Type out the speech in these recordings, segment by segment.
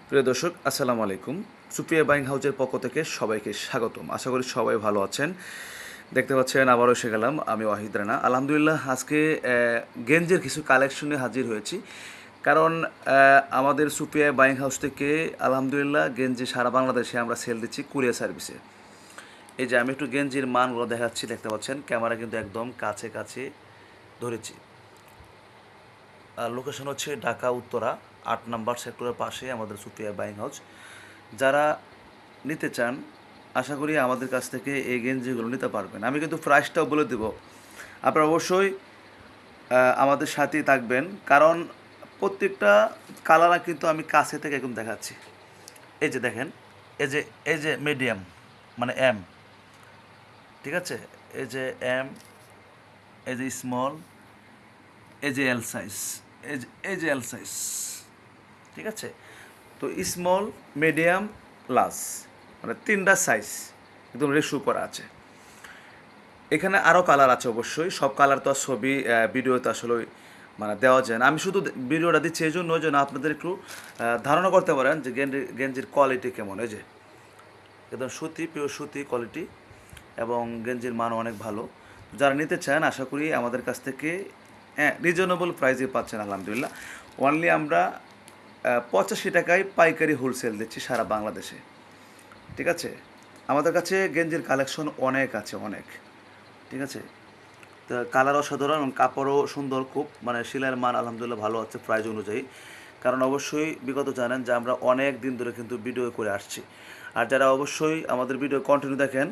প্রিয় দর্শক, আসসালামু আলাইকুম। সুপ্রিয়া বাইং হাউজের পক্ষ থেকে সবাইকে স্বাগতম। আশা করি সবাই ভালো আছেন। দেখতে পাচ্ছেন আবারও এসে গেলাম আমি ওয়াহিদ রানা। আলহামদুলিল্লাহ আজকে গেঞ্জের কিছু কালেকশনে হাজির হয়েছি। কারণ আমাদের সুপ্রিয়া বাইং হাউস থেকে আলহামদুলিল্লাহ গেঞ্জি সারা বাংলাদেশে আমরা সেল দিচ্ছি কুরিয়ার সার্ভিসে। এই যে আমি একটু গেঞ্জির মানগুলো দেখাচ্ছি, দেখতে পাচ্ছেন ক্যামেরা কিন্তু একদম কাছে কাছে ধরেছি। আর লোকেশন হচ্ছে ঢাকা উত্তরা 8 নম্বর সেক্টরের পাশে আমাদের সুপ্রিয়া বাইং হাউস। যারা নিতে চান আশা করি আমাদের কাছ থেকে এই গেঞ্জিগুলো নিতে পারবেন। আমি কিন্তু প্রাইসটাও বলে দেব, আপনারা অবশ্যই আমাদের সাথেই থাকবেন। কারণ প্রত্যেকটা কালার কিন্তু আমি কাছে থেকে একদম দেখাচ্ছি। এই যে দেখেন, এই যে মিডিয়াম মানে এম, ঠিক আছে, এই যে এম, এই যে স্মল, এই যে এল সাইজ, এই যে এল সাইজ, ঠিক আছে। তো স্মল, মিডিয়াম, লার্জ মানে তিনটা সাইজ একদম রেশু করা আছে। এখানে আরও কালার আছে অবশ্যই, সব কালার তো আর ছবি ভিডিওতে আসলে মানে দেওয়া যায় না। আমি শুধু ভিডিওটা দিচ্ছি এই জন্য যেন আপনাদের একটু ধারণা করতে পারেন যে গেঞ্জির কোয়ালিটি কেমন। এই যে একদম সুতি, পিওর সুতি কোয়ালিটি, এবং গেঞ্জির মান অনেক ভালো। যারা নিতে চান আশা করি আমাদের কাছ থেকে রিজনেবল প্রাইসে পাচ্ছেন আলহামদুলিল্লাহ। অনলি আমরা 85 টাকায় পাইকারি হোলসেল দিচ্ছি সারা বাংলাদেশে, ঠিক আছে। আমাদের কাছে গেঞ্জির কালেকশন অনেক আছে, অনেক, ঠিক আছে। তো কালার অসাধারণ এবং কাপড়ও সুন্দর খুব, মানে সেলাইয়ের মান আলহামদুলিল্লাহ ভালো আছে প্রাইস অনুযায়ী। কারণ অবশ্যই বিগত জানেন যে আমরা অনেক দিন ধরে কিন্তু ভিডিও করে আসছি। আর যারা অবশ্যই আমাদের ভিডিও কন্টিনিউ দেখেন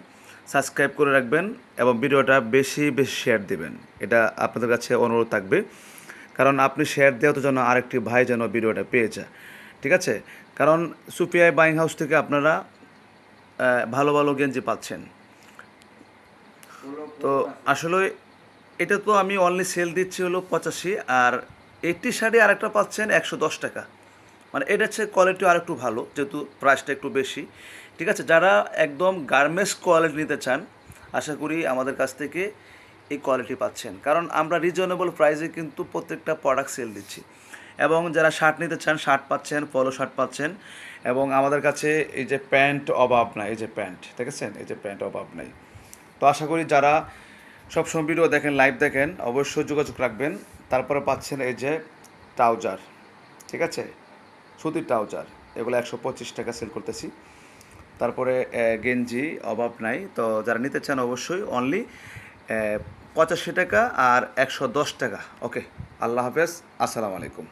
সাবস্ক্রাইব করে রাখবেন এবং ভিডিওটা বেশি বেশি শেয়ার দেবেন, এটা আপনাদের কাছে অনুরোধ থাকবে। কারণ আপনি শেয়ার দেওয়া তো যেন আরেকটি ভাই যেন ভিডিওটা পেয়ে যায়, ঠিক আছে। কারণ সুপিআই বাইং হাউস থেকে আপনারা ভালো ভালো গেঞ্জি পাচ্ছেন। তো আসলে এটা তো আমি অনলি সেল দিচ্ছি হলো 85, আর 80 আর একটা পাচ্ছেন 110 টাকা। মানে এটা হচ্ছে কোয়ালিটি আর একটু ভালো, যেহেতু প্রাইসটা একটু বেশি, ঠিক আছে। যারা একদম গার্মেন্টস কোয়ালিটি নিতে চান আশা করি আমাদের কাছ থেকে এই কোয়ালিটি পাচ্ছেন। কারণ আমরা রিজনেবল প্রাইসে কিন্তু প্রত্যেকটা প্রোডাক্ট সেল দিচ্ছি। এবং যারা শার্ট নিতে চান শার্ট পাচ্ছেন, পলো শার্ট পাচ্ছেন। এবং আমাদের কাছে এই যে প্যান্ট অভাব নাই, এই যে প্যান্ট দেখেছেন, এই যে প্যান্ট অভাব নাই। তো আশা করি যারা সবসময় ভিডিও দেখেন, লাইভ দেখেন, অবশ্যই যোগাযোগ রাখবেন। তারপরে পাচ্ছেন এই যে ট্রাউজার, ঠিক আছে, সুতির ট্রাউজার, এগুলো 125 টাকা সেল করতেছি। তারপরে গেঞ্জি অভাব নাই। তো যারা নিতে চান অবশ্যই অনলি 85 টাকা আর 110 টাকা। ওকে, আল্লাহ হাফেজ, আসসালামু আলাইকুম।